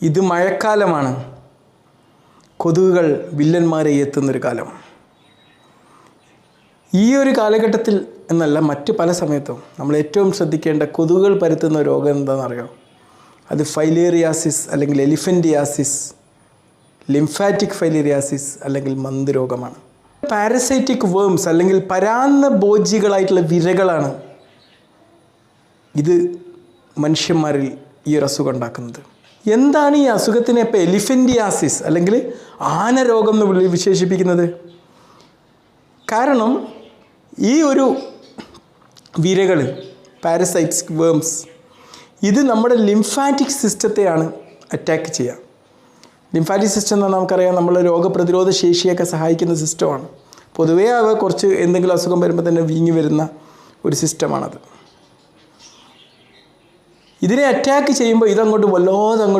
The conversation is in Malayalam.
ഇത് മഴക്കാലമാണ്. കൊതുകുകൾ വില്ലന്മാരെ എത്തുന്നൊരു കാലം. ഈ ഒരു കാലഘട്ടത്തിൽ എന്നല്ല, മറ്റ് പല സമയത്തും നമ്മൾ ഏറ്റവും ശ്രദ്ധിക്കേണ്ട കൊതുകുകൾ പരത്തുന്ന രോഗം എന്താണെന്നറിയോ? അത് ഫൈലേറിയാസിസ് അല്ലെങ്കിൽ എലിഫൻറ്റിയാസിസ്, ലിംഫാറ്റിക് ഫൈലേറിയാസിസ് അല്ലെങ്കിൽ മന്ത് രോഗമാണ്. പാരസൈറ്റിക് വേംസ് അല്ലെങ്കിൽ പരാന്ന ഭോജികളായിട്ടുള്ള വിരകളാണ് ഇത് മനുഷ്യന്മാരിൽ ഈ ഒരു അസുഖം ഉണ്ടാക്കുന്നത്. എന്താണ് ഈ അസുഖത്തിനെ ഇപ്പോൾ എലിഫൻറ്റിയാസിസ് അല്ലെങ്കിൽ ആനരോഗം എന്ന് വിശേഷിപ്പിക്കുന്നത്? കാരണം ഈ ഒരു വിരകൾ, പാരസൈറ്റ്സ് വേംസ്, ഇത് നമ്മുടെ ലിംഫാറ്റിക് സിസ്റ്റത്തെയാണ് അറ്റാക്ക് ചെയ്യുക. ലിംഫാറ്റിക് സിസ്റ്റം എന്ന് നമുക്കറിയാം, നമ്മളെ രോഗപ്രതിരോധ ശേഷിയൊക്കെ സഹായിക്കുന്ന സിസ്റ്റമാണ്. പൊതുവേ അവ കുറച്ച് എന്തെങ്കിലും അസുഖം വരുമ്പോൾ തന്നെ വീങ്ങി വരുന്ന ഒരു സിസ്റ്റമാണത്. ഇതിനെ അറ്റാക്ക് ചെയ്യുമ്പോൾ ഇതങ്ങോട്ട് വല്ലാതെ അങ്ങോട്ട്